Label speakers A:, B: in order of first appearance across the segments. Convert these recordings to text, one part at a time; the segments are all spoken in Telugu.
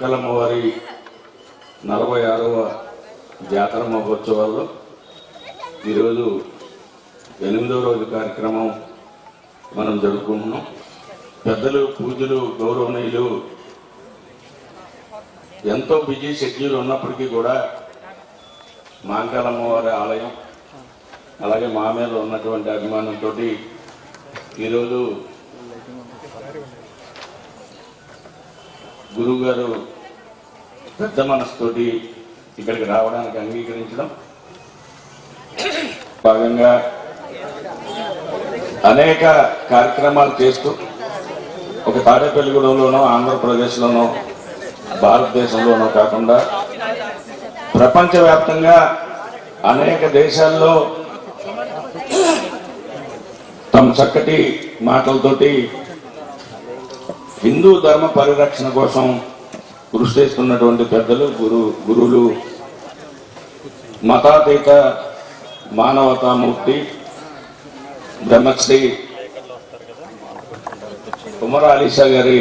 A: మాంకలమ్మవారి 46వ జాతర మహోత్సవాల్లో ఈరోజు 8వ రోజు కార్యక్రమం మనం జరుపుకుంటున్నాం. పెద్దలు, పూజలు, గౌరవనీయులు ఎంతో బిజీ షెడ్యూల్ ఉన్నప్పటికీ కూడా మాంకాలమ్మవారి ఆలయం అలాగే మా మీద ఉన్నటువంటి అభిమానంతో ఈరోజు గురువుగారు పెద్ద మనసుతోటి ఇక్కడికి రావడానికి అంగీకరించడం, భాగంగా అనేక కార్యక్రమాలు చేస్తూ ఒక తాడేపల్లిగూడెంలోనో ఆంధ్రప్రదేశ్లోనో భారతదేశంలోనో కాకుండా ప్రపంచవ్యాప్తంగా అనేక దేశాల్లో తమ చక్కటి మాటలతోటి హిందూ ధర్మ పరిరక్షణ కోసం కృషి చేస్తున్నటువంటి పెద్దలు, గురువులు, మతాతీత మానవతామూర్తి బ్రహ్మశ్రీ ఉమర్ అలీషా గారి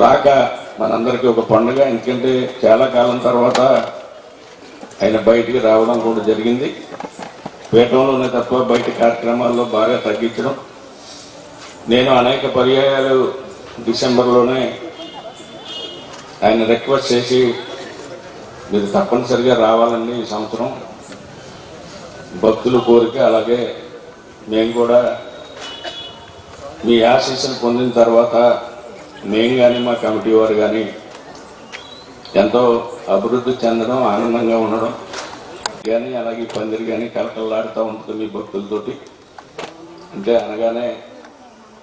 A: రాక మనందరికీ ఒక పండుగ. ఎందుకంటే చాలా కాలం తర్వాత ఆయన బయటికి రావడం కూడా జరిగింది. పీఠంలోనే తప్ప బయట కార్యక్రమాల్లో బాగా తగ్గించడం. నేను అనేక పర్యాయాలు డిసెంబర్లోనే ఆయన రిక్వెస్ట్ చేసి మీరు తప్పనిసరిగా రావాలని ఈ సంవత్సరం భక్తుల కోరిక, అలాగే మేము కూడా మీ ఆశీస్సులు పొందిన తర్వాత మేము కానీ మా కమిటీ వారు కానీ ఎంతో అభివృద్ధి చెందడం, ఆనందంగా ఉండడం కానీ, అలాగే పందిరి కానీ కలకల్లాడుతూ ఉంటుంది మీ భక్తులతోటి. అంటే అనగానే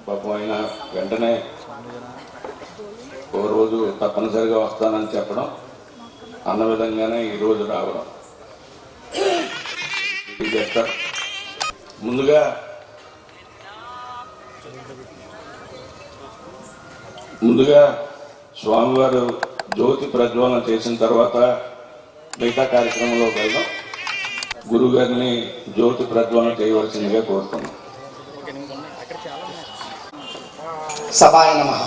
A: పాపం ఆయన వెంటనే ఓ రోజు తప్పనిసరిగా వస్తానని చెప్పడం, అన్న విధంగానే ఈరోజు రావడం. ముందుగా స్వామివారు జ్యోతి ప్రజ్వలన చేసిన తర్వాత మిగతా కార్యక్రమంలోకి వెళ్దాం. గురువు గారిని జ్యోతి ప్రజ్వలన చేయవలసిందిగా కోరుతున్నాం.
B: సభాయ నమః.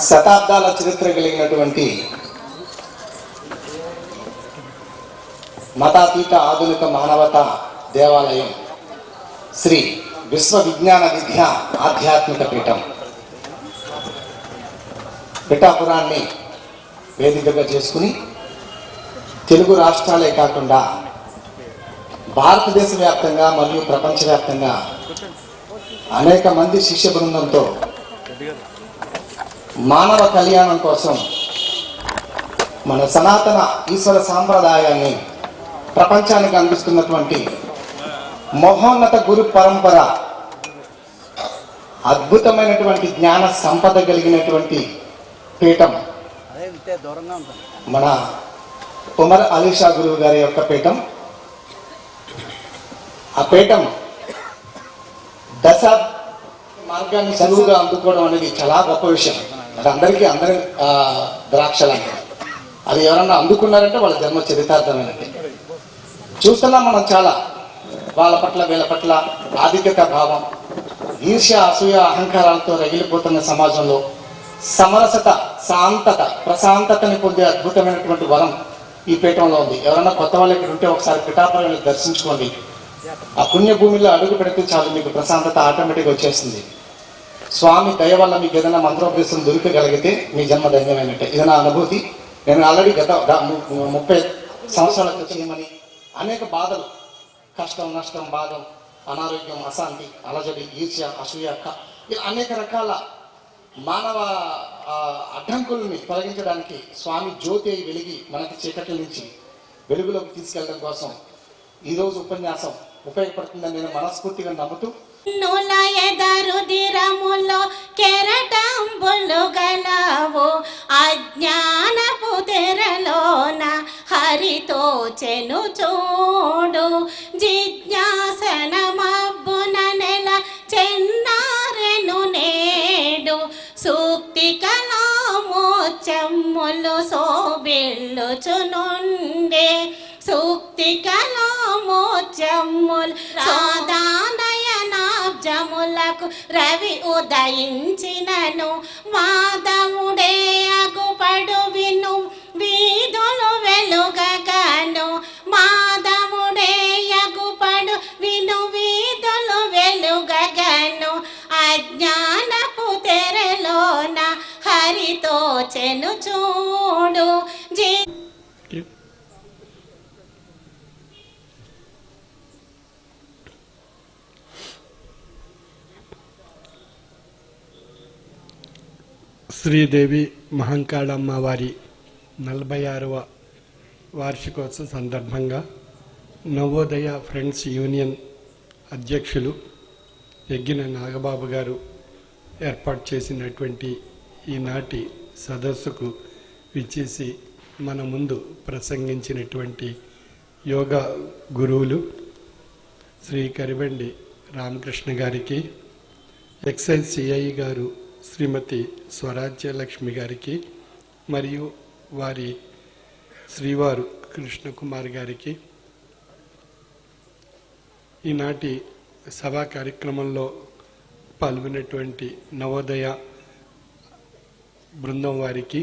B: శతాబ్దాల చరిత్ర కలిగినటువంటి మతాతీత ఆధునిక మానవతా దేవాలయం శ్రీ విశ్వ విజ్ఞాన విద్య ఆధ్యాత్మిక పీఠం పిఠాపురాన్ని వేదికగా చేసుకుని తెలుగు రాష్ట్రాలే కాకుండా భారతదేశ వ్యాప్తంగా మరియు ప్రపంచవ్యాప్తంగా అనేక మంది శిష్య బృందంతో మానవ కళ్యాణం కోసం మన సనాతన ఈశ్వర సాంప్రదాయాన్ని ప్రపంచానికి అందిస్తున్నటువంటి మహోన్నత గురు పరంపర, అద్భుతమైనటువంటి జ్ఞాన సంపద కలిగినటువంటి పీఠం మన ఉమర్ అలీషా గురువు గారి యొక్క పీఠం. ఆ పీఠం దశ మార్గాన్ని చదువుగా అందుకోవడం అనేది చాలా గొప్ప విషయం. అది అందరి ద్రాక్షలు అంటారు. అది ఎవరన్నా అందుకున్నారంటే వాళ్ళ జన్మ చరితార్థమైనట్టే. చూస్తున్నాం మనం చాలా వాళ్ళ పట్ల వీళ్ళ పట్ల ఆధిక్యత భావం, ఈర్ష్య, అసూయ, అహంకారాలతో రగిలిపోతున్న సమాజంలో సమరసత, శాంతత, ప్రశాంతతని పొందే అద్భుతమైనటువంటి వరం ఈ పీఠంలో ఉంది. ఎవరన్నా కొత్త వాళ్ళు ఇక్కడ ఉంటే ఒకసారి పిఠాపురాన్ని దర్శించుకోండి. ఆ పుణ్యభూమిలో అడుగు పెడితే చాలు మీకు ప్రశాంతత ఆటోమేటిక్గా వచ్చేస్తుంది. స్వామి దయ వల్ల మీకు ఏదైనా మంత్రోపదేశం దొరకగలిగితే మీ జన్మ ధన్యమైనట్టే. ఇది నా అనుభూతి. నేను ఆల్రెడీ గత 30 సంవత్సరాలకు చేయమని అనేక బాధలు, కష్టం, నష్టం, బాధం, అనారోగ్యం, అశాంతి, అలజడి, ఈర్ష్య, అసూయ, ఇలా అనేక రకాల మానవ అడ్డంకుల్ని తొలగించడానికి స్వామి జ్యోతి వెలిగి మనకి చీకట్ల నుంచి వెలుగులోకి తీసుకెళ్ళడం కోసం ఈరోజు ఉపన్యాసం ఉపయోగపడుతుందని నేను మనస్ఫూర్తిగా నమ్ముతూ,
C: ఎదరుదిరములో కెరటంబులు గలవు అజ్ఞానపు తెరలోన హరితో చెను చూడు జిజ్ఞాసన మబ్బున నెల చెన్నారెను నేడు సూక్తి కళామోచమ్ములు శోభిల్లుచునుండే సూక్తి కళామోచమ్ములు సోదానయనాబ్జములకు వరకు రవి ఉదయించినను మాధవుడే అగుపడు విను వీధులు వెలుగగాను మాధవుడే అగుపడు విను వీధులు వెలుగగాను అజ్ఞానపు తెరలోన హరితో చెను చూడు
D: శ్రీదేవి మహంకాళమ్మ వారి 46వ వార్షికోత్సవ సందర్భంగా నవోదయ ఫ్రెండ్స్ యూనియన్ అధ్యక్షులు ఎగ్గిన నాగబాబు గారు ఏర్పాటు చేసినటువంటి ఈనాటి సదస్సుకు విచ్చేసి మన ముందు ప్రసంగించినటువంటి యోగా గురువులు శ్రీ కరిబండి రామకృష్ణ గారికి, ఎక్సైజ్ సిఐ గారు శ్రీమతి స్వరాజ్యలక్ష్మి గారికి మరియు వారి శ్రీవారు కృష్ణకుమార్ గారికి, ఈనాటి సభా కార్యక్రమంలో పాల్గొన్నటువంటి నవోదయ బృందం వారికి,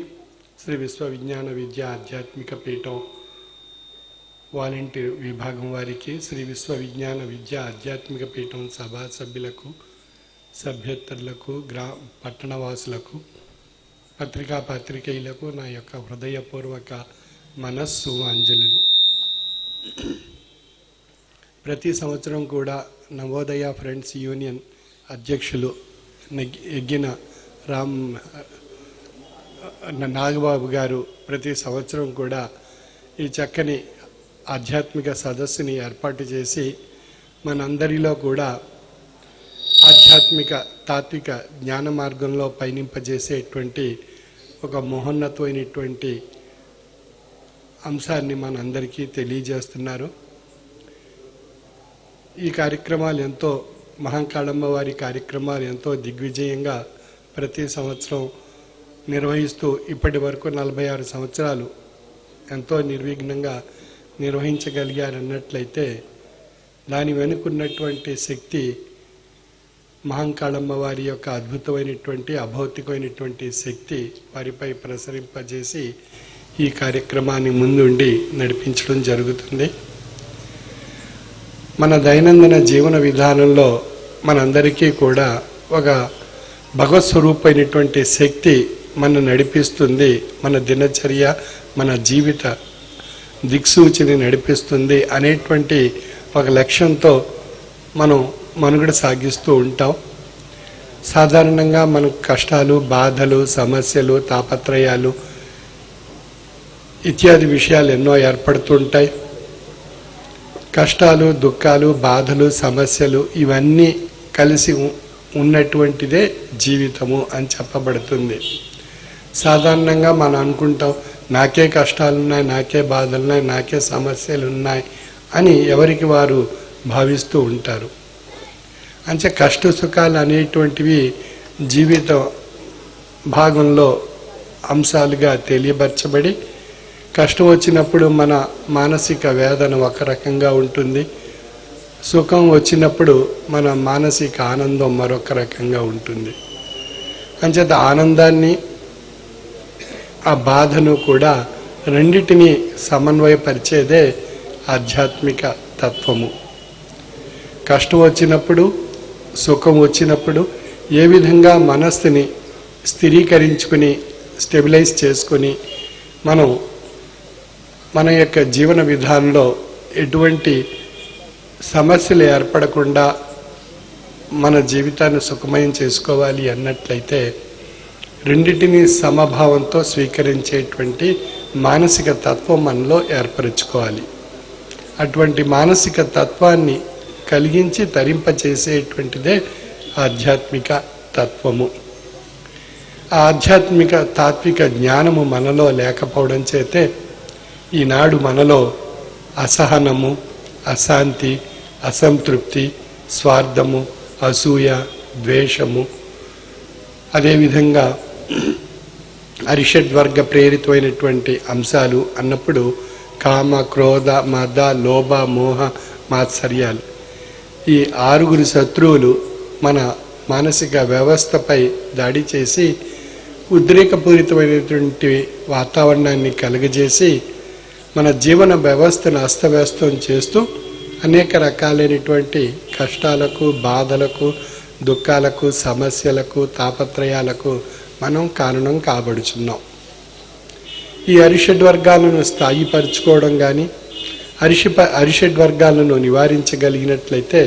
D: శ్రీ విశ్వ విజ్ఞాన విద్య ఆధ్యాత్మిక పీఠం వాలంటీర్ విభాగం వారికి, శ్రీ విశ్వ విజ్ఞాన విద్య ఆధ్యాత్మిక పీఠం సభా సభ్యులకు, సభ్యేతరులకు, పట్టణవాసులకు, పాత్రికేయులకు నా యొక్క హృదయపూర్వక మనస్సు అంజలులు. ప్రతి సంవత్సరం కూడా నవోదయ ఫ్రెండ్స్ యూనియన్ అధ్యక్షులు ఎగ్గిన నాగబాబు గారు ప్రతి సంవత్సరం కూడా ఈ చక్కని ఆధ్యాత్మిక సదస్సుని ఏర్పాటు చేసి మనందరిలో కూడా ఆధ్యాత్మిక తాత్విక జ్ఞాన మార్గంలో పయనింపజేసేటువంటి ఒక మహోన్నతమైనటువంటి అంశాన్ని మనందరికీ తెలియజేస్తున్నారు. ఈ కార్యక్రమాలు ఎంతో మహంకాళమ్మ వారి కార్యక్రమాలు ఎంతో దిగ్విజయంగా ప్రతి సంవత్సరం నిర్వహిస్తూ ఇప్పటి వరకు 46 సంవత్సరాలు ఎంతో నిర్విఘ్నంగా నిర్వహించగలిగారన్నట్లయితే దాని వెనుకున్నటువంటి శక్తి మహంకాళమ్మ వారి యొక్క అద్భుతమైనటువంటి అభౌతికమైనటువంటి శక్తి వారిపై ప్రసరింపజేసి ఈ కార్యక్రమాన్ని ముందుండి నడిపించడం జరుగుతుంది. మన దైనందిన జీవన విధానంలో మనందరికీ కూడా ఒక భగవత్ స్వరూపమైనటువంటి శక్తి మన నడిపిస్తుంది, మన దినచర్య మన జీవిత దిక్సూచిని నడిపిస్తుంది అనేటువంటి ఒక లక్ష్యంతో మనం మనుగడ సాగిస్తూ ఉంటాం. సాధారణంగా మనకు కష్టాలు, బాధలు, సమస్యలు, తాపత్రయాలు ఇత్యాది విషయాలు ఎన్నో ఏర్పడుతుంటాయి. కష్టాలు, దుఃఖాలు, బాధలు, సమస్యలు ఇవన్నీ కలిసి ఉన్నటువంటిదే జీవితము అని చెప్పబడుతుంది. సాధారణంగా మనం అనుకుంటాం నాకే కష్టాలున్నాయి, నాకే బాధలున్నాయి, నాకే సమస్యలు ఉన్నాయి అని ఎవరికి వారు భావిస్తూ ఉంటారు. అంటే కష్ట సుఖాలు అనేటువంటివి జీవిత భాగంలో అంశాలుగా తెలియపరచబడి కష్టం వచ్చినప్పుడు మన మానసిక వేదన ఒక రకంగా ఉంటుంది, సుఖం వచ్చినప్పుడు మన మానసిక ఆనందం మరొక రకంగా ఉంటుంది. అంచేత ఆనందాన్ని ఆ బాధను కూడా రెండిటిని సమన్వయపరిచేదే ఆధ్యాత్మిక తత్వము. కష్టం వచ్చినప్పుడు, సుఖం వచ్చినప్పుడు ఏ విధంగా మనస్సుని స్థిరీకరించుకుని స్టెబిలైజ్ చేసుకుని మనం మన యొక్క జీవన విధానంలో ఎటువంటి సమస్యలు ఏర్పడకుండా మన జీవితాన్ని సుఖమయం చేసుకోవాలి అన్నట్లయితే రెండింటినీ సమభావంతో స్వీకరించేటువంటి మానసిక తత్వం మనలో ఏర్పరచుకోవాలి. అటువంటి మానసిక తత్వాన్ని కలిగించి తరింపచేసేటువంటిదే ఆధ్యాత్మిక తత్వము. ఆ ఆధ్యాత్మిక తాత్విక జ్ఞానము మనలో లేకపోవడం చేతే ఈనాడు మనలో అసహనము, అశాంతి, అసంతృప్తి, స్వార్థము, అసూయ, ద్వేషము, అదేవిధంగా అరిషడ్వర్గ ప్రేరితమైనటువంటి అంశాలు అన్నప్పుడు కామ, క్రోధ, మద, లోభ, మోహ, మాత్సర్యాలు ఈ 6 శత్రువులు మన మానసిక వ్యవస్థపై దాడి చేసి ఉద్రేకపూరితమైనటువంటి వాతావరణాన్ని కలుగజేసి మన జీవన వ్యవస్థను అస్తవ్యస్తం చేస్తూ అనేక రకాలైనటువంటి కష్టాలకు, బాధలకు, దుఃఖాలకు, సమస్యలకు, తాపత్రయాలకు మనం కారణం కాబడుచున్నాం. ఈ అరిషడ్వర్గాలను స్థాయిపరచుకోవడం కానీ అరిషడ్వర్గాలను నివారించగలిగినట్లయితే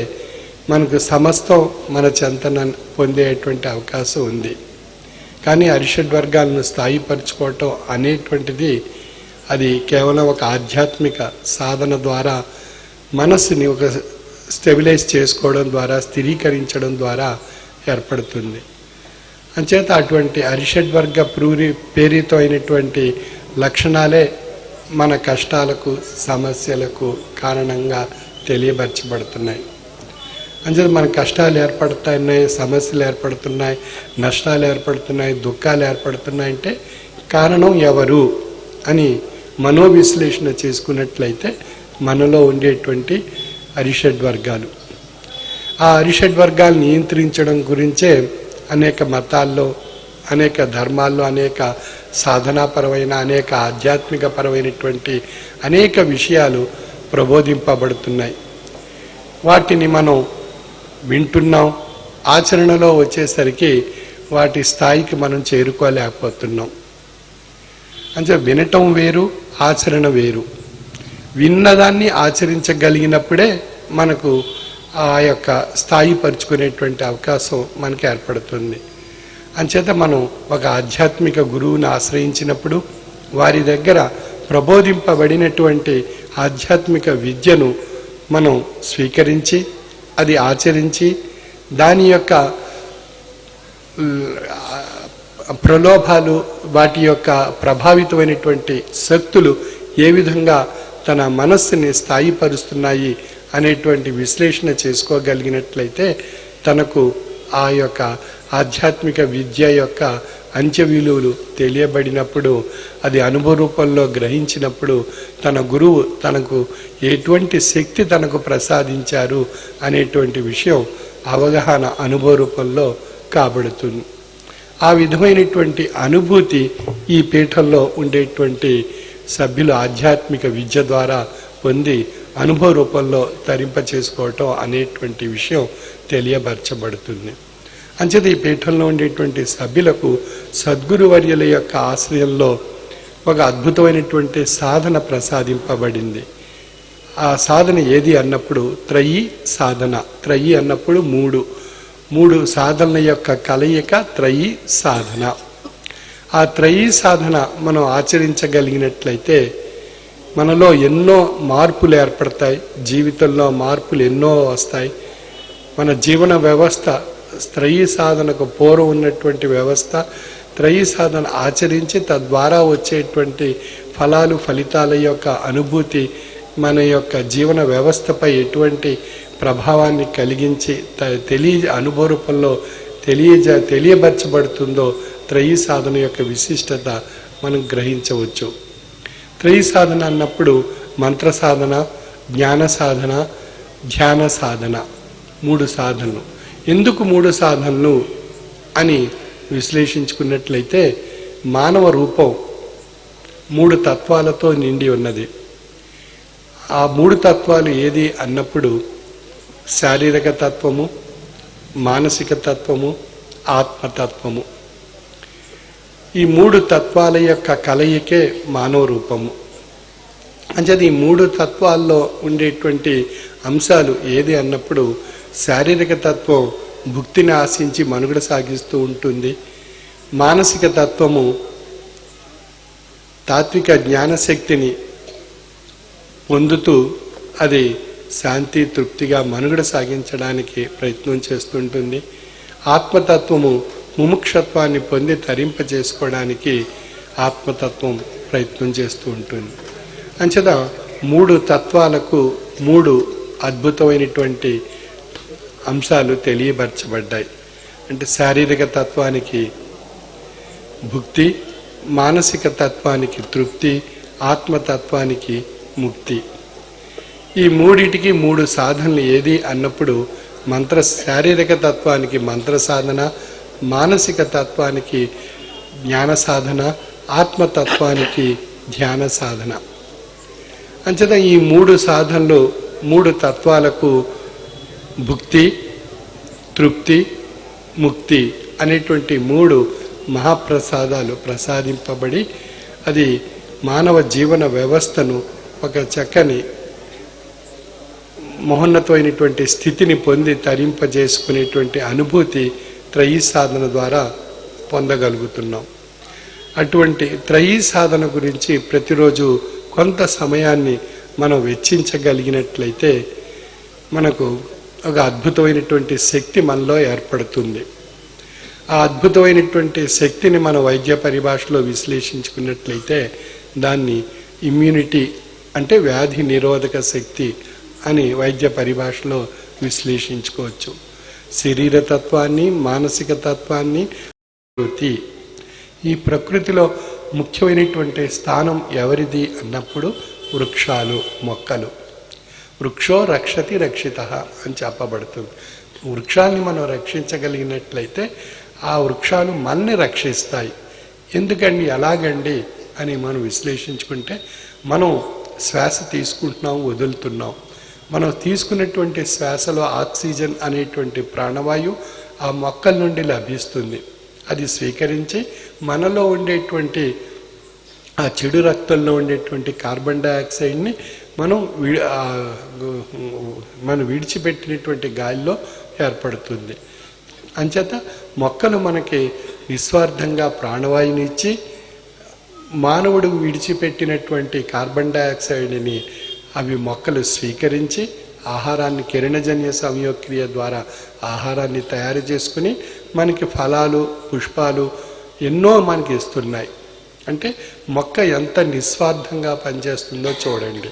D: మనకు సమస్తం మన చెంతన పొందేటువంటి అవకాశం ఉంది. కానీ అరిషడ్వర్గాలను స్థాయిపరచుకోవటం అనేటువంటిది అది కేవలం ఒక ఆధ్యాత్మిక సాధన ద్వారా మనస్సుని ఒక స్టెబిలైజ్ చేసుకోవడం ద్వారా, స్థిరీకరించడం ద్వారా ఏర్పడుతుంది. అంచేత అటువంటి అరిషడ్వర్గ ప్రేరితమైనటువంటి లక్షణాలే మన కష్టాలకు, సమస్యలకు కారణంగా తెలియపరచబడుతున్నాయి. అంచేత మన కష్టాలు ఏర్పడుతున్నాయి, సమస్యలు ఏర్పడుతున్నాయి, నష్టాలు ఏర్పడుతున్నాయి, దుఃఖాలు ఏర్పడుతున్నాయి అంటే కారణం ఎవరు అని మనోవిశ్లేషణ చేసుకున్నట్లయితే మనలో ఉండేటువంటి అరిషడ్వర్గాలు, ఆ అరిషడ్వర్గాలు నియంత్రించడం గురించే అనేక మతాల్లో, అనేక ధర్మాల్లో, అనేక సాధనాపరమైన, అనేక ఆధ్యాత్మిక పరమైనటువంటి అనేక విషయాలు ప్రబోధింపబడుతున్నాయి. వాటిని మనం వింటున్నాం, ఆచరణలో వచ్చేసరికి వాటి స్థాయికి మనం చేరుకోలేకపోతున్నాం. అంటే వినటం వేరు, ఆచరణ వేరు. విన్నదాన్ని ఆచరించగలిగినప్పుడే మనకు ఆ యొక్క స్థాయి పరుచుకునేటువంటి అవకాశం మనకి ఏర్పడుతుంది. అంచేత మనం ఒక ఆధ్యాత్మిక గురువుని ఆశ్రయించినప్పుడు వారి దగ్గర ప్రబోధింపబడినటువంటి ఆధ్యాత్మిక విద్యను మనం స్వీకరించి అది ఆచరించి దాని యొక్క ప్రలోభాలు, వాటి యొక్క ప్రభావితమైనటువంటి శక్తులు ఏ విధంగా తన మనస్సుని స్థాయిపరుస్తున్నాయి అనేటువంటి విశ్లేషణ చేసుకోగలిగినట్లయితే తనకు ఆ యొక్క ఆధ్యాత్మిక విద్య యొక్క అంచె విలువలు తెలియబడినప్పుడు, అది అనుభవ రూపంలో గ్రహించినప్పుడు తన గురువు తనకు ఎటువంటి శక్తి తనకు ప్రసాదించారు అనేటువంటి విషయం అవగాహన అనుభవ రూపంలో కాబడుతుంది. ఆ విధమైనటువంటి అనుభూతి ఈ పీఠంలో ఉండేటువంటి సభ్యులు ఆధ్యాత్మిక విద్య ద్వారా పొంది అనుభవ రూపంలో తరింప చేసుకోవటం అనేటువంటి విషయం తెలియపరచబడుతుంది. అంచేత ఈ పీఠంలో ఉండేటువంటి సభ్యులకు సద్గురువర్యుల యొక్క ఆశ్రయంలో ఒక అద్భుతమైనటువంటి సాధన ప్రసాదింపబడింది. ఆ సాధన ఏది అన్నప్పుడు త్రయీ సాధన. త్రయీ అన్నప్పుడు మూడు సాధనల యొక్క కలయిక త్రయీ సాధన. ఆ త్రయీ సాధన మనం ఆచరించగలిగినట్లయితే మనలో ఎన్నో మార్పులు ఏర్పడతాయి, జీవితంలో మార్పులు ఎన్నో వస్తాయి. మన జీవన వ్యవస్థ త్రయీ సాధనకు పూర్వం ఉన్నటువంటి వ్యవస్థ త్రయీ సాధన ఆచరించి తద్వారా వచ్చేటువంటి ఫలితాల యొక్క అనుభూతి మన యొక్క జీవన వ్యవస్థపై ఎటువంటి ప్రభావాన్ని కలిగించి అనుభవ రూపంలో తెలియబరచబడుతుందో త్రయీ సాధన యొక్క విశిష్టత మనం గ్రహించవచ్చు. త్రయీ సాధన అన్నప్పుడు మంత్ర సాధన, జ్ఞాన సాధన, ధ్యాన సాధన, 3 సాధనలు. ఎందుకు 3 సాధనలు అని విశ్లేషించుకున్నట్లయితే మానవ రూపం 3 తత్వాలతో నిండి ఉన్నది. ఆ 3 తత్వాలు ఏది అన్నప్పుడు శారీరక తత్వము, మానసిక తత్వము, ఆత్మతత్వము. ఈ 3 తత్వాల యొక్క కలయికే మానవ రూపము. అంచేది ఈ 3 తత్వాల్లో ఉండేటువంటి అంశాలు ఏది అన్నప్పుడు శారీరక తత్వం భుక్తిని ఆశించి మనుగడ సాగిస్తూ ఉంటుంది. మానసిక తత్వము తాత్విక జ్ఞానశక్తిని పొందుతూ అది శాంతి, తృప్తిగా మనుగడ సాగించడానికి ప్రయత్నం చేస్తుంటుంది. ఆత్మతత్వము ముముక్షత్వాన్ని పొంది తరింప చేసుకోవడానికి ఆత్మతత్వం ప్రయత్నం చేస్తూ ఉంటుంది. అంచేత 3 తత్వాలకు 3 అద్భుతమైనటువంటి అంశాలు తెలియపరచబడ్డాయి. అంటే శారీరక తత్వానికి భుక్తి, మానసిక తత్వానికి తృప్తి, ఆత్మతత్వానికి ముక్తి. ఈ 3టికి 3 సాధనలు ఏది అన్నప్పుడు శారీరక తత్వానికి మంత్ర సాధన, మానసిక తత్వానికి జ్ఞాన సాధన, ఆత్మతత్వానికి ధ్యాన సాధన. అంచేత ఈ 3 సాధనలు 3 తత్వాలకు భుక్తి, తృప్తి, ముక్తి అనేటువంటి 3 మహాప్రసాదాలు ప్రసాదింపబడి అది మానవ జీవన వ్యవస్థను ఒక చక్కని మహోన్నతమైనటువంటి స్థితిని పొంది తరింపజేసుకునేటువంటి అనుభూతి త్రయీ సాధన ద్వారా పొందగలుగుతున్నాం. అటువంటి త్రయీ సాధన గురించి ప్రతిరోజు కొంత సమయాన్ని మనం వెచ్చించగలిగినట్లయితే మనకు ఒక అద్భుతమైనటువంటి శక్తి మనలో ఏర్పడుతుంది. ఆ అద్భుతమైనటువంటి శక్తిని మన వైద్య పరిభాషలో విశ్లేషించుకున్నట్లయితే దాన్ని ఇమ్యూనిటీ అంటే వ్యాధి నిరోధక శక్తి అని వైద్య పరిభాషలో విశ్లేషించుకోవచ్చు. శరీర తత్వాన్ని, మానసిక తత్వాన్ని, ప్రకృతి, ఈ ప్రకృతిలో ముఖ్యమైనటువంటి స్థానం ఎవరిది అన్నప్పుడు వృక్షాలు, మొక్కలు. వృక్షో రక్షతి రక్షిత అని చెప్పబడుతుంది. వృక్షాన్ని మనం రక్షించగలిగినట్లయితే ఆ వృక్షాలు మనల్ని రక్షిస్తాయి. ఎందుకండి, ఎలాగండి అని మనం విశ్లేషించుకుంటే మనం శ్వాస తీసుకుంటున్నాం, వదులుతున్నాం. మనం తీసుకున్నటువంటి శ్వాసలో ఆక్సిజన్ అనేటువంటి ప్రాణవాయువు ఆ మొక్కల నుండి లభిస్తుంది. అది స్వీకరించి మనలో ఉండేటువంటి ఆ చెడు రక్తంలో ఉండేటువంటి కార్బన్ డైఆక్సైడ్ని మనం విడిచిపెట్టినటువంటి గాలిలో ఏర్పడుతుంది. అంచేత మొక్కలు మనకి నిస్వార్థంగా ప్రాణవాయువుని ఇచ్చి మానవుడు విడిచిపెట్టినటువంటి కార్బన్ డైఆక్సైడ్ని అవి మొక్కలు స్వీకరించి ఆహారాన్ని కిరణజన్య సంయోక్రియ ద్వారా ఆహారాన్ని తయారు చేసుకుని మనకి ఫలాలు, పుష్పాలు ఎన్నో మనకి ఇస్తున్నాయి. అంటే మొక్క ఎంత నిస్వార్థంగా పనిచేస్తుందో చూడండి.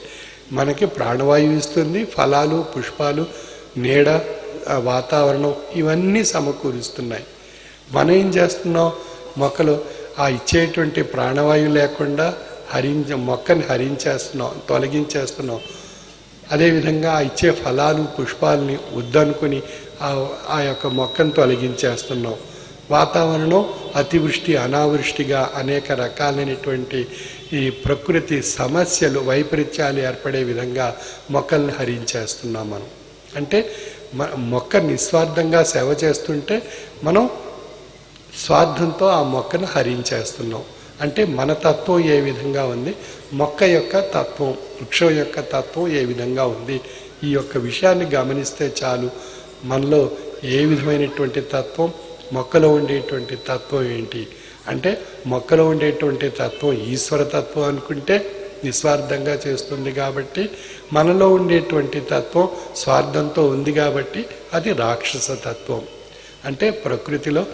D: మనకి ప్రాణవాయువు ఇస్తుంది, ఫలాలు, పుష్పాలు, నీడ, వాతావరణం ఇవన్నీ సమకూరుస్తున్నాయి. మనం ఏం చేస్తున్నాం, మొక్కలు ఆ ఇచ్చేటువంటి ప్రాణవాయువు లేకుండా మొక్కని హరించేస్తున్నాం, తొలగించేస్తున్నాం. అదేవిధంగా ఆ ఇచ్చే ఫలాలు, పుష్పాలని వద్దనుకుని ఆ యొక్క మొక్కను తొలగించేస్తున్నాం. వాతావరణం అతివృష్టి, అనావృష్టిగా అనేక రకాలైనటువంటి ఈ ప్రకృతి సమస్యలు, వైపరీత్యాలు ఏర్పడే విధంగా మొక్కల్ని హరించేస్తున్నాం మనం. అంటే మొక్క నిస్వార్థంగా సేవ చేస్తుంటే మనం స్వార్థంతో ఆ మొక్కను హరించేస్తున్నాం. అంటే మన తత్వం ఏ విధంగా ఉంది, మొక్క యొక్క తత్వం, వృక్షం యొక్క తత్వం ఏ విధంగా ఉంది, ఈ యొక్క విషయాన్ని గమనిస్తే చాలు మనలో ఏ విధమైనటువంటి తత్వం, మొక్కలో ఉండేటువంటి తత్వం ఏంటి. అంటే మొక్కలో ఉండేటువంటి తత్వం ఈశ్వర తత్వం అనుకుంటే నిస్వార్థంగా చేస్తుంది కాబట్టి, మనలో ఉండేటువంటి తత్వం స్వార్థంతో ఉంది కాబట్టి అది రాక్షస తత్వం. అంటే ప్రకృతిలో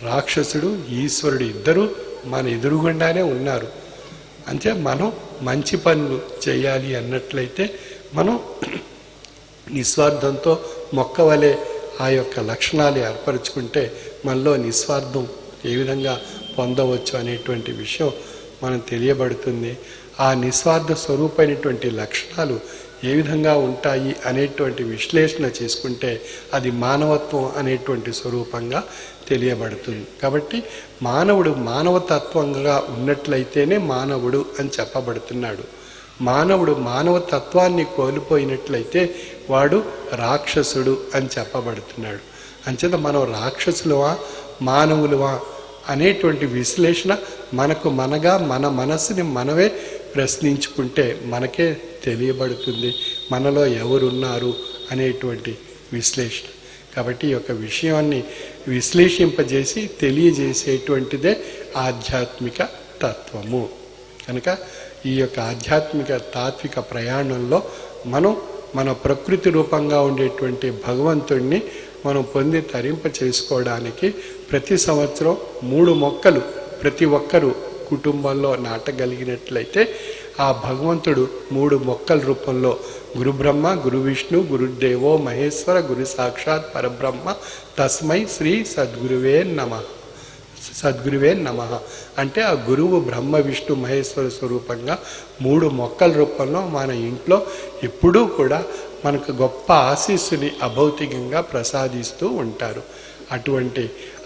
D: రాక్షసుడు, ఈశ్వరుడు ఇద్దరు మన ఎదురుగుండానే ఉన్నారు. అంటే మనం మంచి పనులు చేయాలి అన్నట్లయితే మనం నిస్వార్థంతో మొక్క వలె ఆ యొక్క లక్షణాలు ఏర్పరచుకుంటే మనలో నిస్వార్థం ఏ విధంగా పొందవచ్చు అనేటువంటి విషయం మనం తెలియబడుతుంది. ఆ నిస్వార్థ స్వరూపమైనటువంటి లక్షణాలు ఏ విధంగా ఉంటాయి అనేటువంటి విశ్లేషణ చేసుకుంటే అది మానవత్వం అనేటువంటి స్వరూపంగా తెలియబడుతుంది. కాబట్టి మానవుడు మానవతత్వంగా ఉన్నట్లయితేనే మానవుడు అని చెప్పబడుతున్నాడు. మానవుడు మానవతత్వాన్ని కోల్పోయినట్లయితే వాడు రాక్షసుడు అని చెప్పబడుతున్నాడు. అంచేత మనం రాక్షసులవా మానవులవా అనేటువంటి విశ్లేషణ మనగా మన మనస్సుని మనమే ప్రశ్నించుకుంటే మనకే తెలియబడుతుంది మనలో ఎవరున్నారు అనేటువంటి విశ్లేషణ. కాబట్టి ఈ యొక్క విషయాన్ని విశ్లేషింపజేసి తెలియజేసేటువంటిదే ఆధ్యాత్మిక తత్వము. కనుక ఈ యొక్క ఆధ్యాత్మిక తాత్విక ప్రయాణంలో మనం మన ప్రకృతి రూపంగా ఉండేటువంటి భగవంతుడిని మనం పొంది తరింప చేసుకోవడానికి ప్రతి సంవత్సరం 3 మొక్కలు ప్రతి ఒక్కరూ కుటుంబంలో నాటగలిగినట్లయితే ఆ భగవంతుడు 3 మొక్కల రూపంలో గురు బ్రహ్మ, గురు విష్ణు, గురుదేవో మహేశ్వర, గురు సాక్షాత్ పరబ్రహ్మ, తస్మై శ్రీ సద్గురువే నమః. సద్గురువే నమః అంటే ఆ గురువు బ్రహ్మ విష్ణు మహేశ్వర స్వరూపంగా 3 మొక్కల రూపంలో మన ఇంట్లో ఎప్పుడూ కూడా మనకు గొప్ప ఆశీస్సుని అభౌతికంగా ప్రసాదిస్తూ ఉంటారు. అటువంటి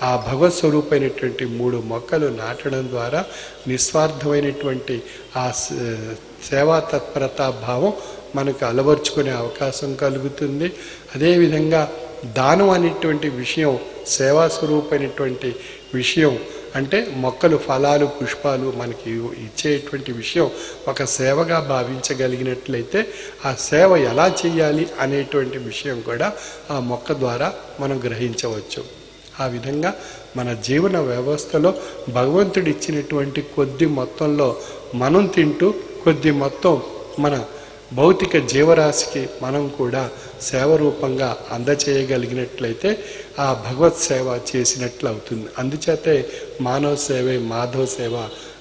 D: ఆ భగవత్ స్వరూపమైనటువంటి 3 మొక్కలు నాటడం ద్వారా నిస్వార్థమైనటువంటి ఆ సేవా తత్పరతా భావం మనకు అలవర్చుకునే అవకాశం కలుగుతుంది. అదేవిధంగా దానం అనేటువంటి విషయం సేవా స్వరూపమైనటువంటి విషయం అంటే మొక్కలు ఫలాలు పుష్పాలు మనకి ఇచ్చేటువంటి విషయం ఒక సేవగా భావించగలిగినట్లయితే ఆ సేవ ఎలా చేయాలి అనేటువంటి విషయం కూడా ఆ మొక్క ద్వారా మనం గ్రహించవచ్చు. ఆ విధంగా మన జీవన వ్యవస్థలో భగవంతుడు ఇచ్చినటువంటి కొద్ది మొత్తంలో మనం తింటూ కొద్ది మొత్తం మన భౌతిక జీవరాశికి మనం కూడా సేవ రూపంగా అందచేయగలిగినట్లయితే ఆ భగవత్ సేవ చేసినట్లు అవుతుంది. అందుచేతే మానవ సేవే మాధవ సేవ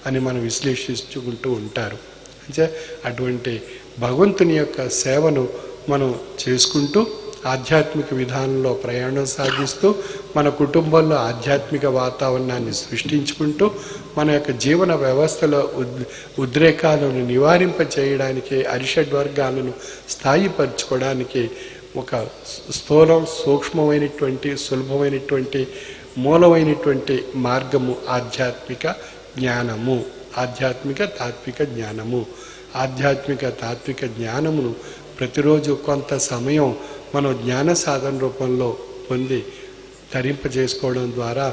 D: అని మనం విశ్లేషించుకుంటూ ఉంటారు. అంటే అటువంటి భగవంతుని యొక్క సేవను మనం చేసుకుంటూ ఆధ్యాత్మిక విధానంలో ప్రయాణం సాగిస్తూ మన కుటుంబంలో ఆధ్యాత్మిక వాతావరణాన్ని సృష్టించుకుంటూ మన యొక్క జీవన వ్యవస్థలో ఉద్రేకాలను నివారింప చేయడానికి అరిషడ్వర్గాలను స్థాయిపరచుకోవడానికి ఒక స్థూలం సూక్ష్మమైనటువంటి సులభమైనటువంటి మూలమైనటువంటి మార్గము ఆధ్యాత్మిక జ్ఞానము. ఆధ్యాత్మిక తాత్విక జ్ఞానము. ఆధ్యాత్మిక తాత్విక జ్ఞానమును ప్రతిరోజు కొంత సమయం మనం జ్ఞాన సాధన రూపంలో పొంది ధరింపజేసుకోవడం ద్వారా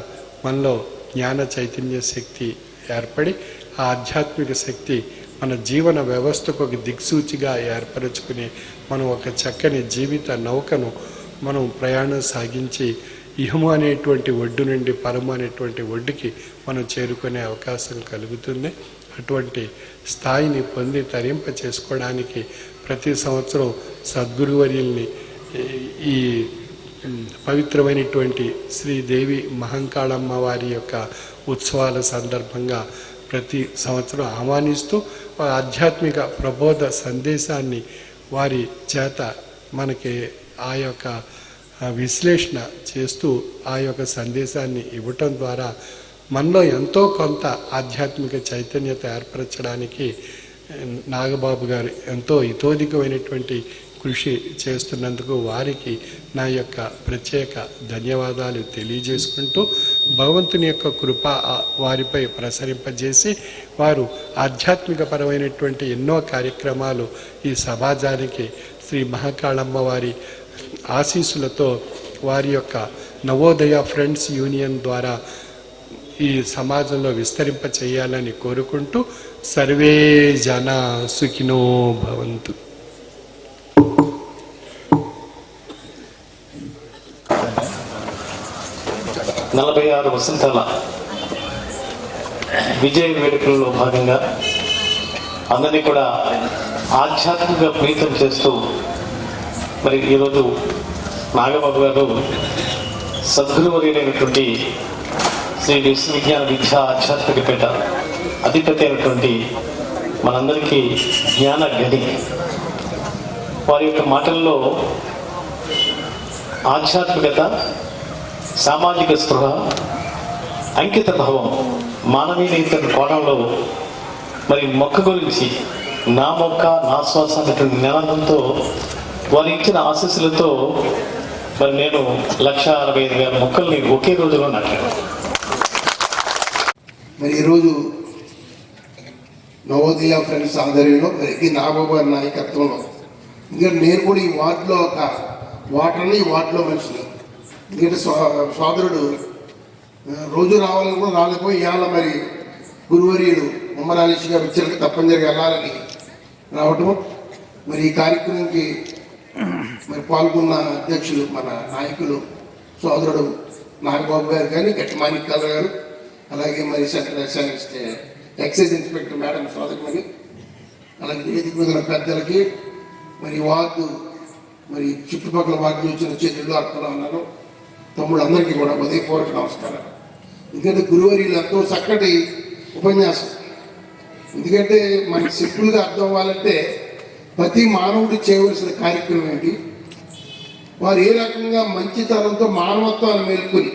D: మనలో జ్ఞాన చైతన్య శక్తి ఏర్పడి ఆ ఆధ్యాత్మిక శక్తి మన జీవన వ్యవస్థకు ఒక దిక్సూచిగా ఏర్పరచుకుని మనం ఒక చక్కని జీవిత నౌకను మనం ప్రయాణం సాగించి ఇహము అనేటువంటి ఒడ్డు నుండి పరము అనేటువంటి ఒడ్డుకి మనం చేరుకునే అవకాశం కలుగుతుంది. అటువంటి స్థాయిని పొంది తరింప చేసుకోవడానికి ప్రతి సంవత్సరం సద్గురువర్యుల్ని ఈ పవిత్రమైనటువంటి శ్రీదేవి మహంకాళమ్మ వారి యొక్క ఉత్సవాల సందర్భంగా ప్రతి సంవత్సరం ఆహ్వానిస్తూ ఆధ్యాత్మిక ప్రబోధ సందేశాన్ని వారి చేత మనకి ఆ యొక్క విశ్లేషణ చేస్తూ ఆ యొక్క సందేశాన్ని ఇవ్వటం ద్వారా మనలో ఎంతో కొంత ఆధ్యాత్మిక చైతన్యత ఏర్పరచడానికి నాగబాబు గారు ఎంతో ఇతోధికమైనటువంటి కృషి చేస్తున్నందుకు వారికి నా యొక్క ప్రత్యేక ధన్యవాదాలు తెలియజేసుకుంటూ భగవంతుని యొక్క కృప వారిపై ప్రసరింపజేసి వారు ఆధ్యాత్మికపరమైనటువంటి ఎన్నో కార్యక్రమాలు ఈ సమాజానికి శ్రీ మహాకాళమ్మ వారి ఆశీస్సులతో వారి యొక్క నవోదయ ఫ్రెండ్స్ యూనియన్ ద్వారా ఈ సమాజంలో విస్తరింప చేయాలని కోరుకుంటూ సర్వే జన సుఖినో భవంతు.
E: 46 వసంతాల విజయ వేడుకల్లో భాగంగా అందరినీ కూడా ఆధ్యాత్మిక ప్రీతం చేస్తూ మరి ఈరోజు నాగబాబు గారు సద్గురువర్యులైనటువంటి శ్రీ విశ్వవిజ్ఞాన విద్యా ఆధ్యాత్మిక పీఠ అధిపతి అయినటువంటి మనందరికీ జ్ఞాన గని వారి యొక్క మాటల్లో ఆధ్యాత్మికత, సామాజిక స్పృహ, అంకిత భావం, మానవీయత కోణంలో మరి మొక్క గురించి నా మొక్క నా శ్వాస అనేటువంటి నినాదంతో వారు ఇచ్చిన ఆశీస్సులతో మరి నేను 1,65,000 మొక్కల్ని ఒకే రోజులో నాటాను.
F: మరి ఈరోజు నవోదయ ఫ్రెండ్స్ ఆధ్వర్యంలో మరి నాగబాబు గారి నాయకత్వంలో ఎందుకంటే నేను కూడా ఈ వార్డులో ఒక వాటర్ని ఈ వార్డులో మనిషిని ఎందుకంటే సోదరుడు రోజు రావాలని కూడా రాలేకపోయి ఇవాళ మరి గురువర్యులు ఉమ్మరాలిషిగా విచ్చలకి తప్పనిసరిగా వెళ్ళాలని రావటం మరి ఈ కార్యక్రమంకి మరి పాల్గొన్న అధ్యక్షులు మన నాయకులు సోదరుడు నాగబాబు గారు కానీ గట్టి మాణిక్యాల గారు అలాగే మరి ఎక్సైజ్ ఇన్స్పెక్టర్ మేడం సోదరుమని అలాగే వేదిక మీద పెద్దలకి మరి వార్డు మరి చుట్టుపక్కల వార్డు వచ్చిన చెల్లెలు అక్కడ ఉన్నారు తమ్ముళ్ళందరికీ కూడా ఉదయపూర్వక నమస్కారం. ఎందుకంటే గురువర్యులు ఎంతో చక్కటి ఉపన్యాసం. ఎందుకంటే మనకి సింపుల్గా అర్థం అవ్వాలంటే ప్రతి మానవుడు చేయవలసిన కార్యక్రమం ఏంటి, వారు ఏ రకంగా మంచితనంతో మానవత్వాన్ని మేల్కొని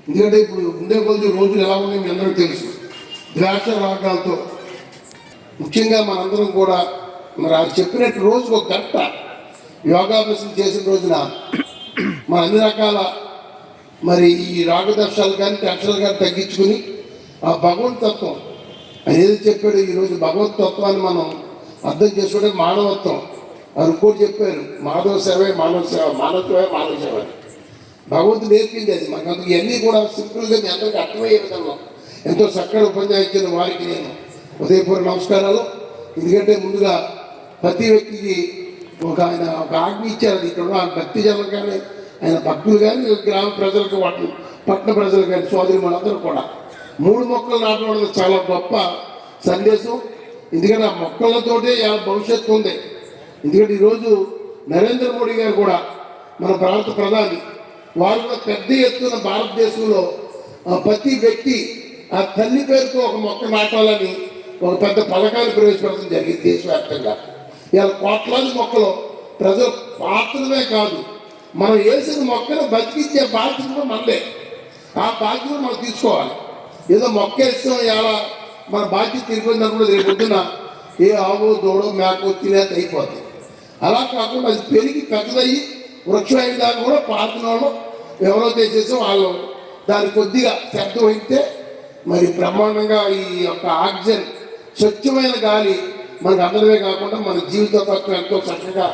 F: ఎందుకంటే ఇప్పుడు ఉండే కొద్ది రోజులు ఎలా ఉన్నాయి మీ అందరికీ తెలుసు. ద్రాక్ష రాగాలతో ముఖ్యంగా మనందరం కూడా మరి ఆయన చెప్పినట్టు రోజుకు ఒక గంట యోగాభ్యాసం చేసిన రోజున మన అన్ని రకాల మరి ఈ రాగదర్శాలు కానీ టెన్షన్లు కానీ తగ్గించుకుని ఆ భగవత్ తత్వం ఆయన ఏదో చెప్పాడు ఈరోజు భగవత్ తత్వాన్ని మనం అర్థం చేసుకోవడం మానవత్వం. అది ఇంకోటి చెప్పారు, మాధవ సేవే మానవ సేవ, మానవ సేవే మానవ సేవ. భగవంతుడు నేర్పింది అది మనకు. అందుకు ఇవన్నీ కూడా సింపుల్గా మీ అందరికీ అర్థమయ్యే విధంగా ఎంతో చక్కగా ఉపన్యాసించిన వారికి నేను ఉదయపూర్వ నమస్కారాలు. ఎందుకంటే ముందుగా ప్రతి వ్యక్తికి ఆయన ఒక ఆజ్ఞ ఇచ్చారు. అది ఇక్కడ ఉన్న భక్తి జనం కానీ ఆయన భక్తులు కానీ గ్రామ ప్రజలకు వాటి పట్టణ ప్రజలు కానీ సోదరి మనందరూ కూడా 3 మొక్కలు నాటడం చాలా గొప్ప సందేశం. ఎందుకంటే ఆ మొక్కలతోటే భవిష్యత్తు ఉంది. ఎందుకంటే ఈరోజు నరేంద్ర మోడీ గారు కూడా మన భారత ప్రధాని వాళ్ళు పెద్ద ఎత్తున భారతదేశంలో ప్రతి వ్యక్తి ఆ తల్లి పేరుతో ఒక మొక్క నాటాలని ఒక పెద్ద పథకాన్ని ప్రవేశపెట్టడం జరిగింది దేశవ్యాప్తంగా. ఇలా కోట్లాది మొక్కలు ప్రజలు పాత్రమే కాదు, మనం వేసిన మొక్కను బతికించే బాధ్యత కూడా మనదే. ఆ బాధ్యత మనం తీసుకోవాలి. ఏదో మొక్క వేస్తాం ఇలా మన బాధ్యత తిరిగిపోయినప్పుడు రేపు పొద్దున ఏ ఆవు దూడో మేకో తినేది అయిపోతుంది. అలా కాకుండా అది పెరిగి పెద్దదయ్యి వృక్షం అయిన దాన్ని కూడా పాతిన వాళ్ళు ఎవరైతే చేసో వాళ్ళు దాన్ని కొద్దిగా శ్రద్ధ వహిస్తే మరి బ్రహ్మాండంగా ఈ యొక్క ఆక్సిజన్ స్వచ్ఛమైన గాలి మనకు అందడమే కాకుండా మన జీవిత తత్వం ఎంతో చక్కగా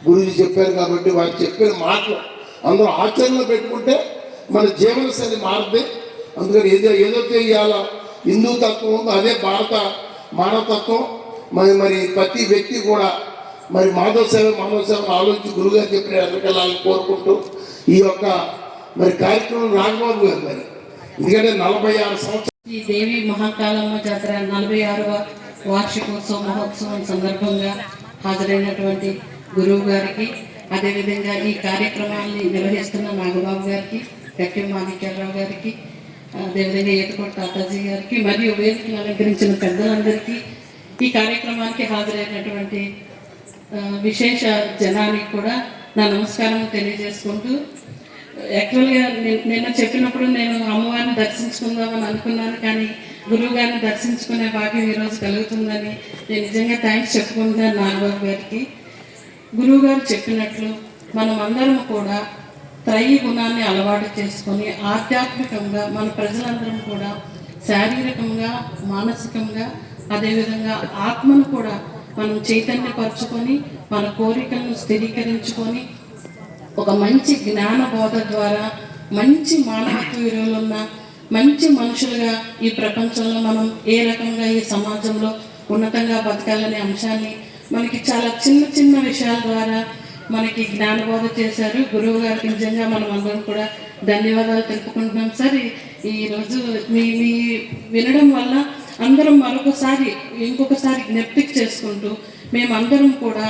F: గురుజీ చెప్పారు. కాబట్టి వారు చెప్పిన మాటలు అందరూ ఆచరణలో పెట్టుకుంటే మన జీవనశైలి మారుతుంది. అందుకని ఏదైతే ఇవాళ హిందూ తత్వం ఉందో అదే భారత మానవతత్వం. మరి ప్రతి వ్యక్తి కూడా మరి మానవ సేవను ఆలోచించి గురుగారు చెప్పిన ఎదురుకెళ్ళాలని కోరుకుంటూ ఈ యొక్క మరి కార్యక్రమం నాగబాబు గారు మరి ఎందుకంటే 46 సంవత్సరాలు
G: ఈ దేవి మహాకాలమ్మ జాతర 46వ వార్షికోత్సవ మహోత్సవం సందర్భంగా హాజరైనటువంటి గురువు గారికి, అదేవిధంగా ఈ కార్యక్రమాన్ని నిర్వహిస్తున్న నాగబాబు గారికి, గట్టి మాణిక్యాలరావు గారికి, అదేవిధంగా ఏటుకోట తాతాజీ గారికి, మరియు వేదికను అలంకరించిన పెద్దలందరికీ, ఈ కార్యక్రమానికి హాజరైనటువంటి విశేష జనానికి కూడా నా నమస్కారం తెలియజేసుకుంటూ, యాక్చువల్గా నిన్న చెప్పినప్పుడు నేను అమ్మవారిని దర్శించుకుందామని అనుకున్నాను, కానీ గురువు గారిని దర్శించుకునే భాగ్యం ఈరోజు కలుగుతుందని నేను నిజంగా థ్యాంక్స్ చెప్పుకుంటున్నాను నాగబాబు గారికి. గురువు గారు చెప్పినట్లు మనం అందరం కూడా త్రయీ గుణాన్ని అలవాటు చేసుకొని ఆధ్యాత్మికంగా మన ప్రజలందరం కూడా శారీరకంగా, మానసికంగా, అదేవిధంగా ఆత్మను కూడా మనం చైతన్యపరచుకొని మన కోరికలను స్థిరీకరించుకొని ఒక మంచి జ్ఞాన బోధ ద్వారా మంచి మానవత్వ విలువలున్న మంచి మనుషులుగా ఈ ప్రపంచంలో మనం ఏ రకంగా ఈ సమాజంలో ఉన్నతంగా బతకాలనే అంశాన్ని మనకి చాలా చిన్న చిన్న విషయాల ద్వారా మనకి జ్ఞానబోధ చేశారు. గురువు గారికి నిజంగా మనం అందరం కూడా ధన్యవాదాలు తెలుపుకుంటున్నాం సార్. ఈరోజు మీ వినడం వల్ల అందరం ఇంకొకసారి జ్ఞప్తికి చేసుకుంటూ మేమందరం కూడా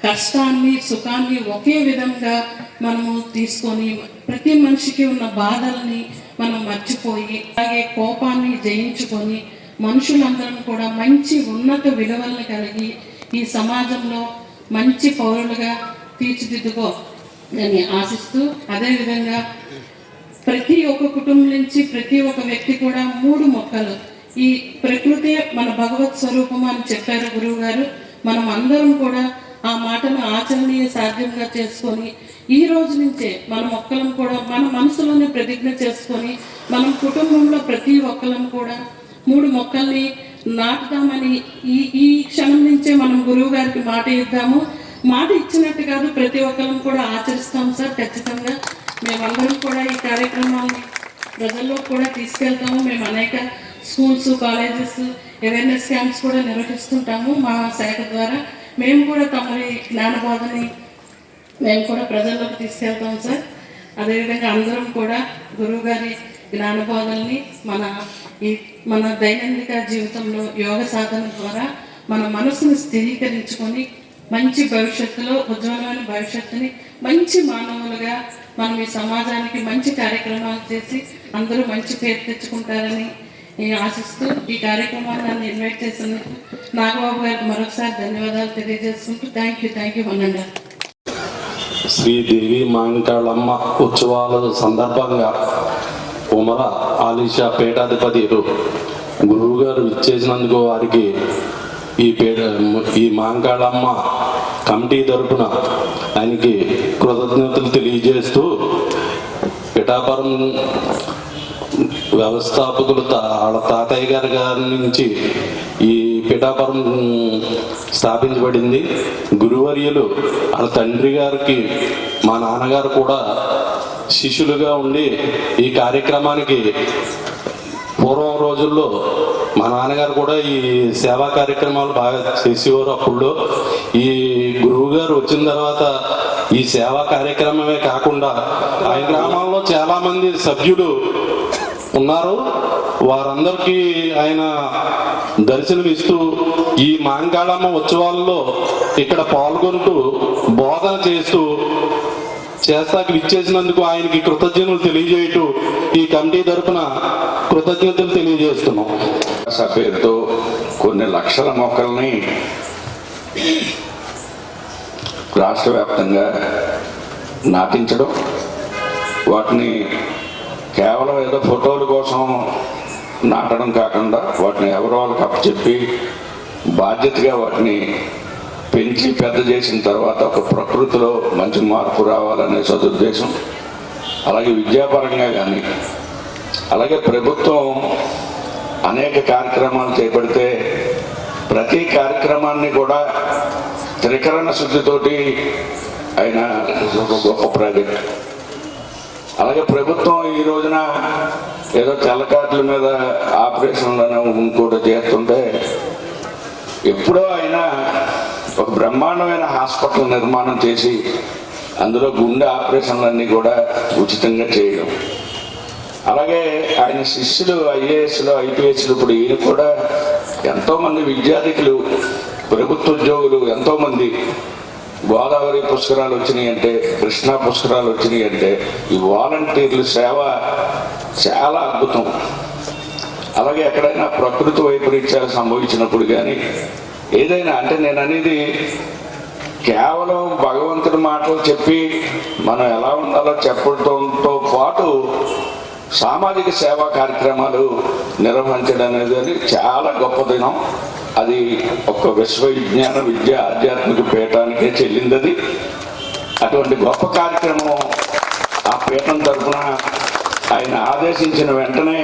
G: కష్టాన్ని, సుఖాన్ని ఒకే విధంగా మనము తీసుకొని ప్రతి మనిషికి ఉన్న బాధల్ని మనం మర్చిపోయి అలాగే కోపాన్ని జయించుకొని మనుషులందరం కూడా మంచి ఉన్నత విలువలను కలిగి ఈ సమాజంలో మంచి పౌరులుగా తీర్చిదిద్దుకో అని ఆశిస్తూ, అదేవిధంగా ప్రతి ఒక్క కుటుంబం నుంచి ప్రతి ఒక్క వ్యక్తి కూడా 3 మొక్కలు, ఈ ప్రకృతే మన భగవత్ స్వరూపం అని చెప్పారు గురువు గారు. మనం అందరం కూడా ఆ మాటను ఆచరణీయ సాధ్యంగా చేసుకొని ఈ రోజు నుంచే మన మొక్కలను కూడా మన మనసులోనే ప్రతిజ్ఞ చేసుకొని మనం కుటుంబంలో ప్రతి ఒక్కరం కూడా 3 మొక్కల్ని నాటుదామని ఈ క్షణం నుంచే మనం గురువు గారికి మాట ఇద్దాము. మాట ఇచ్చినట్టు కాదు, ప్రతి ఒక్కరం కూడా ఆచరిస్తాం సార్. ఖచ్చితంగా మేమందరం కూడా ఈ కార్యక్రమాన్ని ప్రజల్లో కూడా తీసుకెళ్తాము. మేము అనేక స్కూల్స్, కాలేజెస్, అవేర్నెస్ క్యాంప్స్ కూడా నిర్వహిస్తుంటాము మా శాఖ ద్వారా. మేము కూడా తమరి జ్ఞానబోధని మేము కూడా ప్రజల్లోకి తీసుకెళ్తాం సార్. అదేవిధంగా అందరం కూడా గురువు గారి జ్ఞానబోధల్ని మన దైనందిక జీవితంలో యోగ సాధన ద్వారా మన మనసును స్థిరీకరించుకొని మంచి భవిష్యత్తులో ఉజ్వలమైన భవిష్యత్తుని మంచి మానవులుగా మనం ఈ సమాజానికి మంచి కార్యక్రమాలు చేసి అందరూ మంచి పేరు తెచ్చుకుంటారని ఆశిస్తూ ఈ కార్యక్రమాన్ని నన్ను ఇన్వైట్ చేసినందుకు నాగబాబు గారికి మరొకసారి ధన్యవాదాలు తెలియజేసుకుంటూ థ్యాంక్ యూ అనండి.
H: శ్రీదేవి మాంకాళమ్మ ఉత్సవాల సందర్భంగా ఉమర ఆలీషా పీఠాధిపతి గురువు గారు ఇచ్చేసినందుకు వారికి ఈ మాంకాళమ్మ కమిటీ తరపున ఆయనకి కృతజ్ఞతలు తెలియజేస్తూ పిఠాపురం వ్యవస్థాపకులు వాళ్ళ తాతయ్య గారి నుంచి ఈ పిఠాపురం స్థాపించబడింది. గురువర్యులు వాళ్ళ తండ్రి గారికి మా నాన్నగారు కూడా శిష్యులుగా ఉండి ఈ కార్యక్రమానికి పూర్వం రోజుల్లో మా నాన్నగారు కూడా ఈ సేవా కార్యక్రమాలు బాగా చేసేవారు. అప్పుడు ఈ గురువు గారు వచ్చిన తర్వాత ఈ సేవా కార్యక్రమమే కాకుండా ఆయన గ్రామాల్లో చాలా మంది సభ్యులు ఉన్నారు. వారందరికీ ఆయన దర్శనమిస్తూ ఈ మాంకాళమ్మ ఉత్సవాల్లో ఇక్కడ పాల్గొంటూ బోధన చేస్తాకి ఇచ్చేసినందుకు ఆయనకి కృతజ్ఞతలు తెలియజేయటూ ఈ కమిటీ తరపున కృతజ్ఞతలు తెలియజేస్తున్నాం.
A: పేరుతో కొన్ని లక్షల మొక్కల్ని రాష్ట్ర వ్యాప్తంగా నాటించడం, వాటిని కేవలం ఏదో ఫోటోల కోసం నాటడం కాకుండా వాటిని ఎవరో వాళ్ళకి అప్పచెప్పి బాధ్యతగా వాటిని పెంచి పెద్ద చేసిన తర్వాత ఒక ప్రకృతిలో మంచి మార్పు రావాలనే సదుద్దేశం. అలాగే విద్యాపరంగా కానీ, అలాగే ప్రభుత్వం అనేక కార్యక్రమాలు చేపడితే ప్రతి కార్యక్రమాన్ని కూడా త్రికరణ శుద్ధితోటి ఆయన ఒక గొప్ప ప్రాజెక్ట్. అలాగే ప్రభుత్వం ఈ రోజున ఏదో తెల్లకాట్ల మీద ఆపరేషన్లను ఇంకోటి చేస్తుంటే, ఎప్పుడో ఆయన ఒక బ్రహ్మాండమైన హాస్పిటల్ నిర్మాణం చేసి అందులో గుండె ఆపరేషన్లన్నీ కూడా ఉచితంగా చేయడం. అలాగే ఆయన శిష్యులు ఐఏఎస్లు ఐపీఎస్లు, ఇప్పుడు ఈయన కూడా ఎంతోమంది విద్యార్థికులు, ప్రభుత్వ ఉద్యోగులు ఎంతోమంది గోదావరి పుష్కరాలు వచ్చినాయి అంటే, కృష్ణా పుష్కరాలు వచ్చినాయి అంటే ఈ వాలంటీర్ల సేవ చాలా అద్భుతం. అలాగే ఎక్కడైనా ప్రకృతి వైపరీత్యాలు సంభవించినప్పుడు కానీ ఏదైనా, అంటే నేను అనేది కేవలం భగవంతుడి మాటలు చెప్పి మనం ఎలా ఉండాలో చెప్పడంతో పాటు సామాజిక సేవా కార్యక్రమాలు నిర్వహించడం అనేది చాలా గొప్ప దినం. అది ఒక విశ్వవిజ్ఞాన విద్య ఆధ్యాత్మిక పీఠానికే చెల్లింది. అటువంటి గొప్ప కార్యక్రమం ఆ పీఠం తరఫున ఆయన ఆదేశించిన వెంటనే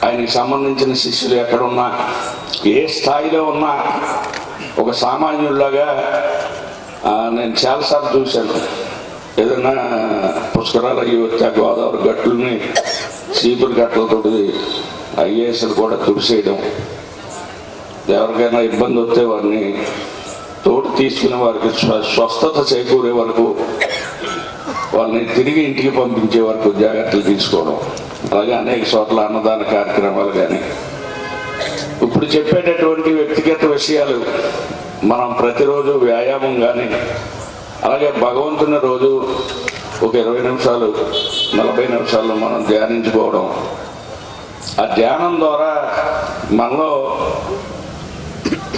A: ఆయనకి సంబంధించిన శిష్యులు ఎక్కడున్నా, ఏ స్థాయిలో ఉన్నా, ఒక సామాన్యుల్లాగా నేను చాలాసార్లు చూశాను. ఏదైనా పుష్కరాలు అయ్యి వచ్చా గోదావరి గట్లని సీపురు గట్లతో ఐఏఎస్లు కూడా తుడిసేయడం, ఎవరికైనా ఇబ్బంది వస్తే వారిని తోడు తీసుకునే వారికి స్వస్థత చేకూరే వరకు, వాళ్ళని తిరిగి ఇంటికి పంపించే వరకు జాగ్రత్తలు తీసుకోవడం. అలాగే అనేక చోట్ల అన్నదాన కార్యక్రమాలు కానీ, ఇప్పుడు చెప్పేటటువంటి వ్యక్తిగత విషయాలు మనం ప్రతిరోజు వ్యాయామం కానీ, అలాగే భగవంతుని రోజు ఒక 20 నిమిషాలు 40 నిమిషాలు మనం ధ్యానించుకోవడం. ఆ ధ్యానం ద్వారా మనలో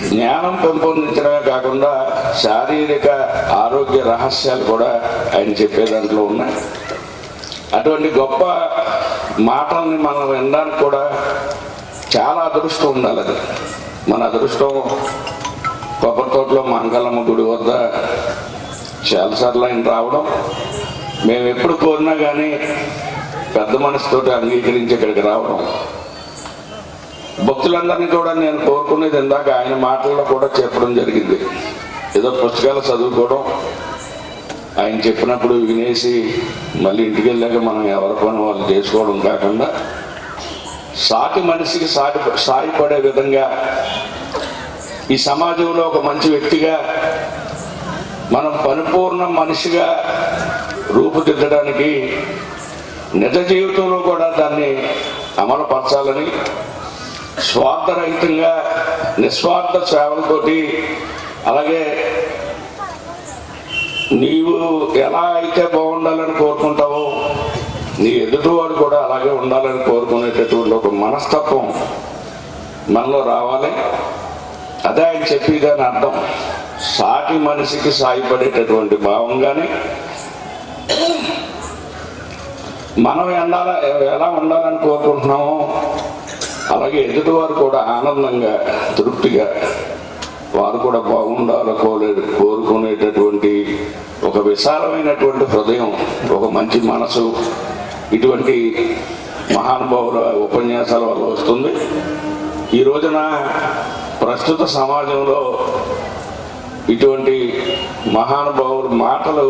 A: జ్ఞానం పెంపొందించడమే కాకుండా శారీరక ఆరోగ్య రహస్యాలు కూడా ఆయన చెప్పే దాంట్లో ఉన్నాయి. అటువంటి గొప్ప మాటల్ని మనం వినడానికి కూడా చాలా అదృష్టం ఉండాలి. అది మన అదృష్టం. కొబ్బరి తోటలో మంగళమ్మ గుడి వద్ద చాలాసార్లు ఆయన రావడం, మేము ఎప్పుడు కోరినా కానీ పెద్ద మనసుతోటి అంగీకరించి ఇక్కడికి రావడం. భక్తులందరినీ కూడా నేను కోరుకునేది ఇందాక ఆయన మాటల్లో కూడా చెప్పడం జరిగింది. ఏదో పుస్తకాలు చదువుకోవడం, ఆయన చెప్పినప్పుడు వినేసి మళ్ళీ ఇంటికి వెళ్ళాక మనం ఎవరి పని వాళ్ళు చేసుకోవడం కాకుండా, సాటి మనిషికి సాయపడే విధంగా ఈ సమాజంలో ఒక మంచి వ్యక్తిగా మనం పరిపూర్ణ మనిషిగా రూపుదిద్దడానికి నిజ జీవితంలో కూడా దాన్ని అమలుపరచాలని, స్వార్థరహితంగా నిస్వార్థ సేవలతోటి, అలాగే నీవు ఎలా అయితే బాగుండాలని కోరుకుంటావో నీ ఎదుటివాడు కూడా అలాగే ఉండాలని కోరుకునేటటువంటి ఒక మనస్తత్వం మనలో రావాలి. అదే ఆయన చెప్పేదాని అర్థం. సాటి మనిషికి సాయపడేటటువంటి భావం కానీ, మనం ఎలా ఉండాలని కోరుకుంటున్నామో అలాగే ఎదుటివారు కూడా ఆనందంగా తృప్తిగా వారు కూడా బాగుండాలో కోరుకునేటటువంటి ఒక విశాలమైనటువంటి హృదయం, ఒక మంచి మనసు ఇటువంటి మహానుభావుల ఉపన్యాసాల వల్ల వస్తుంది. ఈ రోజున ప్రస్తుత సమాజంలో ఇటువంటి మహానుభావుల మాటలు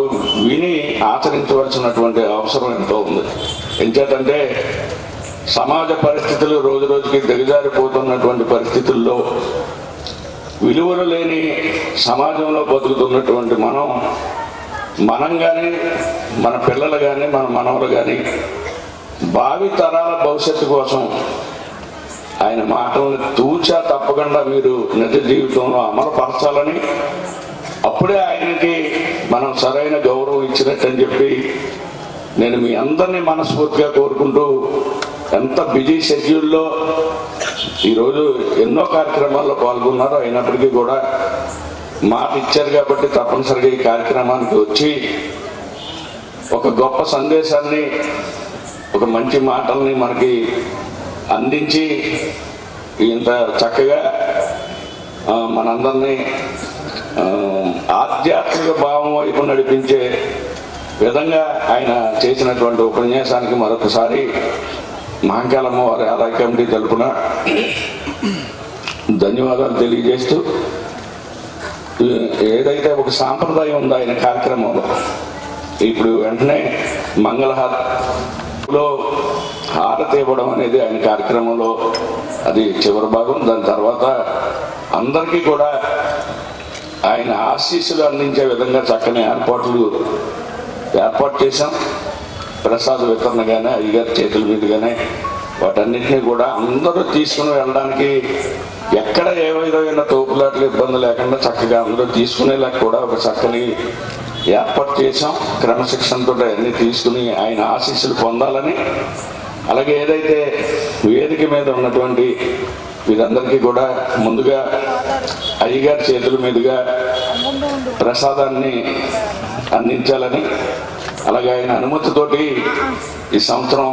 A: విని ఆచరించవలసినటువంటి అవసరం ఎంతో ఉంది. ఎంచేతంటే సమాజ పరిస్థితులు రోజు రోజుకి దిగజారిపోతున్నటువంటి పరిస్థితుల్లో విలువలు లేని సమాజంలో బతుకుతున్నటువంటి మనం కానీ మన పిల్లలు కానీ మన మనవలు కానీ భావి తరాల భవిష్యత్తు కోసం ఆయన మాటలను తూచా తప్పకుండా మీరు నిజ జీవితంలో అమలుపరచాలని, అప్పుడే ఆయనకి మనం సరైన గౌరవం ఇచ్చినట్టని చెప్పి నేను మీ అందరినీ మనస్ఫూర్తిగా కోరుకుంటూ, ఎంత బిజీ షెడ్యూల్లో ఈరోజు ఎన్నో కార్యక్రమాల్లో పాల్గొన్నారు, అయినప్పటికీ కూడా మాట ఇచ్చారు కాబట్టి తప్పనిసరిగా ఈ కార్యక్రమానికి వచ్చి ఒక గొప్ప సందేశాన్ని, ఒక మంచి మాటల్ని మనకి అందించి ఇంత చక్కగా మనందరినీ ఆధ్యాత్మిక భావం వైపు నడిపించే విధంగా ఆయన చేసినటువంటి ఉపన్యాసానికి మరొకసారి మహంకాళమ్మ వారి ఆలయ కమిటీ తరపున ధన్యవాదాలు తెలియజేస్తూ, ఏదైతే ఒక సాంప్రదాయం ఉందో ఆయన కార్యక్రమంలో ఇప్పుడు వెంటనే మంగళహారతిలో హారతి ఇవ్వడం అనేది ఆయన కార్యక్రమంలో అది చివరి భాగం. దాని తర్వాత అందరికీ కూడా ఆయన ఆశీస్సులు అందించే విధంగా చక్కని ఏర్పాటు చేశాం. ప్రసాద వితరణ కానీ అయ్యగారి చేతుల మీదుగానే వాటన్నిటినీ కూడా అందరూ తీసుకుని వెళ్ళడానికి ఎక్కడ ఏ విధమైన తోపులాట్లు ఇబ్బంది లేకుండా చక్కగా అందరూ తీసుకునేలా కూడా ఒక చక్కని ఏర్పాటు చేశాం. క్రమశిక్షణతో అన్నీ తీసుకుని ఆయన ఆశీస్సులు పొందాలని, అలాగే ఏదైతే వేదిక మీద ఉన్నటువంటి వీరందరికీ కూడా ముందుగా అయ్యగారి చేతుల మీదుగా ప్రసాదాన్ని అందించాలని, అలాగే ఆయన అనుమతితోటి ఈ సంవత్సరం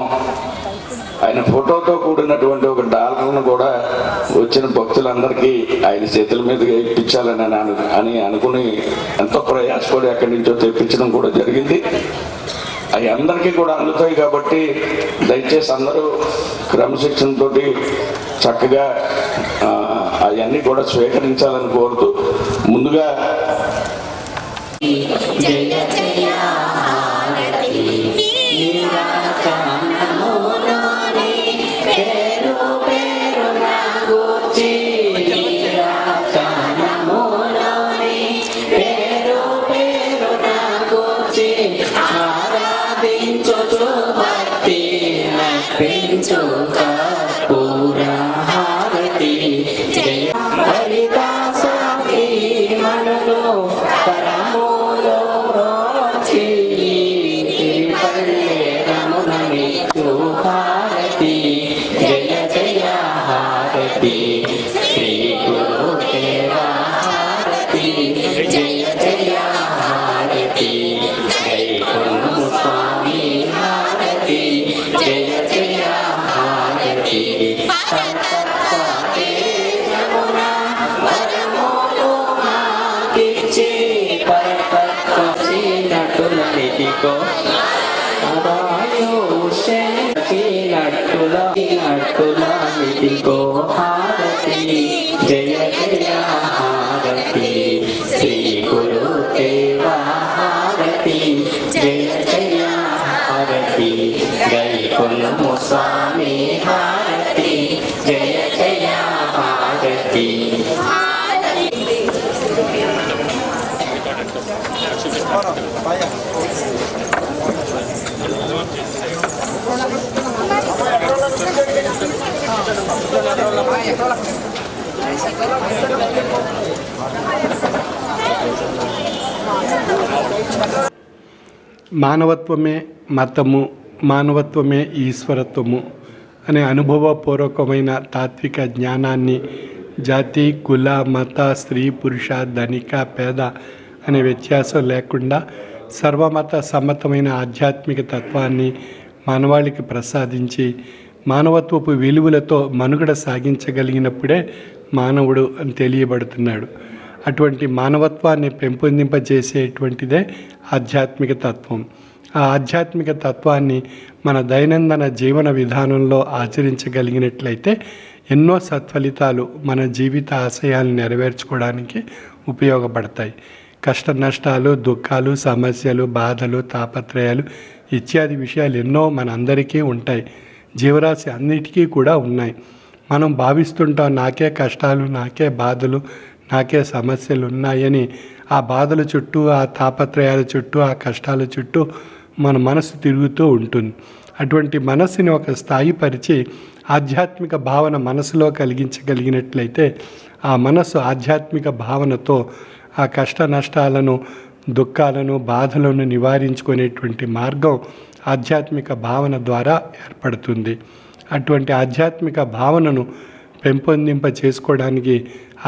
A: ఆయన ఫోటోతో కూడినటువంటి ఒక డాలర్ను కూడా వచ్చిన భక్తులందరికీ ఆయన చేతుల మీదుగా ఇప్పించాలని అనుకుని ఎంతో ప్రయాసపడి అక్కడి నుంచో తెప్పించడం కూడా జరిగింది. అవి అందరికీ కూడా అందుతాయి కాబట్టి దయచేసి అందరూ క్రమశిక్షణతో చక్కగా అవన్నీ కూడా స్వీకరించాలని కోరుతూ, ముందుగా
I: జయ జయ హారతి శ్రీ గురుదేవ హారతి జయ జయ హారతి గైకొనుము స్వామి హారతి జయ జయ హారతి.
D: మానవత్వమే మతము, మానవత్వమే ఈశ్వరత్వము అనే అనుభవపూర్వకమైన తాత్విక జ్ఞానాన్ని జాతి, కుల, మత, స్త్రీ, పురుష, ధనిక, పేద అనే వ్యత్యాసం లేకుండా సర్వమత సమ్మతమైన ఆధ్యాత్మిక తత్వాన్ని మానవాళికి ప్రసాదించి మానవత్వపు విలువలతో మనుగడ సాగించగలిగినప్పుడే మానవుడు అని తెలియబడుతున్నాడు. అటువంటి మానవత్వాన్ని పెంపొందింపజేసేటువంటిదే ఆధ్యాత్మిక తత్వం. ఆ ఆధ్యాత్మిక తత్వాన్ని మన దైనందిన జీవన విధానంలో ఆచరించగలిగినట్లయితే ఎన్నో సత్ఫలితాలు మన జీవిత ఆశయాలను నెరవేర్చుకోవడానికి ఉపయోగపడతాయి. కష్ట నష్టాలు, దుఃఖాలు, సమస్యలు, బాధలు, తాపత్రయాలు ఇత్యాది విషయాలు ఎన్నో మన అందరికీ ఉంటాయి. జీవరాశి అన్నిటికీ కూడా ఉన్నాయి. మనం భావిస్తుంటాం నాకే కష్టాలు, నాకే బాధలు, నాకే సమస్యలు ఉన్నాయని. ఆ బాధల చుట్టూ, ఆ తాపత్రయాల చుట్టూ, ఆ కష్టాల చుట్టూ మన మనసు తిరుగుతూ ఉంటుంది. అటువంటి మనస్సుని ఒక స్థాయి పరిచి ఆధ్యాత్మిక భావన మనసులో కలిగించగలిగినట్లయితే ఆ మనసు ఆధ్యాత్మిక భావనతో ఆ కష్ట నష్టాలను, దుఃఖాలను, బాధలను నివారించుకునేటువంటి మార్గం ఆధ్యాత్మిక భావన ద్వారా ఏర్పడుతుంది. అటువంటి ఆధ్యాత్మిక భావనను పెంపొందింప చేసుకోవడానికి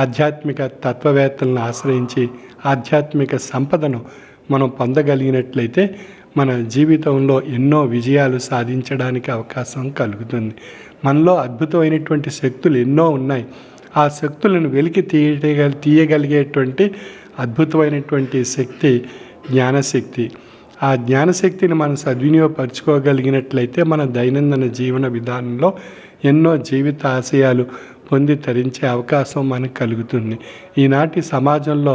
D: ఆధ్యాత్మిక తత్వవేత్తలను ఆశ్రయించి ఆధ్యాత్మిక సంపదను మనం పొందగలిగినట్లయితే మన జీవితంలో ఎన్నో విజయాలు సాధించడానికి అవకాశం కలుగుతుంది. మనలో అద్భుతమైనటువంటి శక్తులు ఎన్నో ఉన్నాయి. ఆ శక్తులను వెలికి తీయగలిగేటువంటి అద్భుతమైనటువంటి శక్తి జ్ఞానశక్తి. ఆ జ్ఞానశక్తిని మనం సద్వినియోగపరచుకోగలిగినట్లయితే మన దైనందిన జీవన విధానంలో ఎన్నో జీవిత ఆశయాలు పొంది తరించే అవకాశం మనకు కలుగుతుంది. ఈనాటి సమాజంలో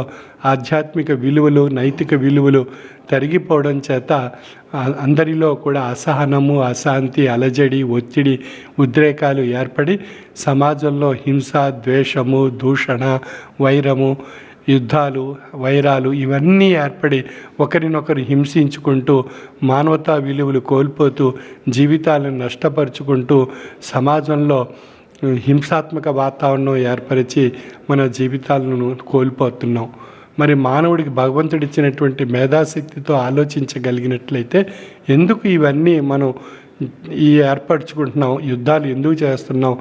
D: ఆధ్యాత్మిక విలువలు, నైతిక విలువలు తరిగిపోవడం చేత అందరిలో కూడా అసహనము, అశాంతి, అలజడి, ఒత్తిడి, ఉద్రేకాలు ఏర్పడి సమాజంలో హింస, ద్వేషము, దూషణ, వైరము, యుద్ధాలు, వైరాలు ఇవన్నీ ఏర్పడి ఒకరినొకరు హింసించుకుంటూ మానవతా విలువలు కోల్పోతూ జీవితాలను నష్టపరుచుకుంటూ సమాజంలో హింసాత్మక వాతావరణం ఏర్పరిచి మన జీవితాలను కోల్పోతున్నాం. మరి మానవుడికి భగవంతుడిచ్చినటువంటి మేధాశక్తితో ఆలోచించగలిగినట్లయితే ఎందుకు ఇవన్నీ మనం ఏర్పరచుకుంటున్నాం, యుద్ధాలు ఎందుకు చేస్తున్నాం,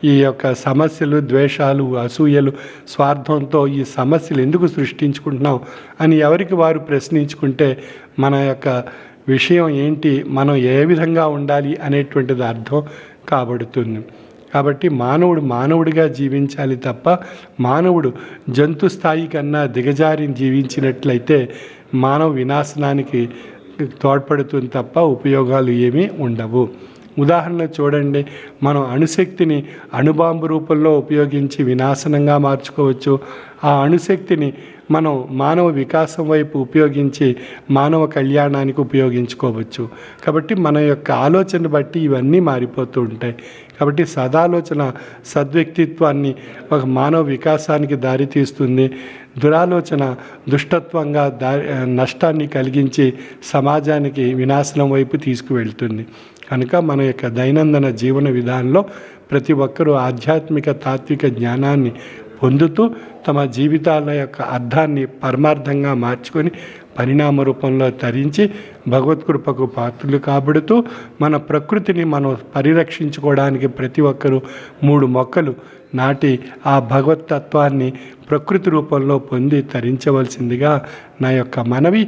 D: ఈ యొక్క సమస్యలు, ద్వేషాలు, అసూయలు, స్వార్థంతో ఈ సమస్యలు ఎందుకు సృష్టించుకుంటున్నాం అని ఎవరికి వారు ప్రశ్నించుకుంటే మన యొక్క విషయం ఏంటి, మనం ఏ విధంగా ఉండాలి అనేటువంటిది అర్థం కాబడుతుంది. కాబట్టి మానవుడిగా జీవించాలి తప్ప మానవుడు జంతు స్థాయి కన్నా దిగజారి జీవించినట్లయితే మానవ వినాశనానికి తోడ్పడుతుంది తప్ప ఉపయోగాలు ఏమీ ఉండవు. ఉదాహరణ చూడండి, మనం అణుశక్తిని అణుబాంబు రూపంలో ఉపయోగించి వినాశనంగా మార్చుకోవచ్చు. ఆ అణుశక్తిని మనం మానవ వికాసం వైపు ఉపయోగించి మానవ కళ్యాణానికి ఉపయోగించుకోవచ్చు. కాబట్టి మన యొక్క ఆలోచన బట్టి ఇవన్నీ మారిపోతూ ఉంటాయి. కాబట్టి సదాలోచన సద్వ్యక్తిత్వాన్ని ఒక మానవ వికాసానికి దారితీస్తుంది. దురాలోచన దుష్టత్వంగా నష్టాన్ని కలిగించి సమాజానికి వినాశనం వైపు తీసుకువెళ్తుంది. కనుక మన యొక్క దైనందిన జీవన విధానంలో ప్రతి ఒక్కరూ ఆధ్యాత్మిక తాత్విక జ్ఞానాన్ని పొందుతూ తమ జీవితాల యొక్క అర్థాన్ని పరమార్థంగా మార్చుకొని పరిణామ రూపంలో తరించి భగవత్కృపకు పాత్రలు కాబడుతూ మన ప్రకృతిని మనం పరిరక్షించుకోవడానికి ప్రతి ఒక్కరూ 3 మొక్కలు నాటి ఆ భగవతత్వాన్ని ప్రకృతి రూపంలో పొంది తరించవలసిందిగా నా యొక్క మనవి.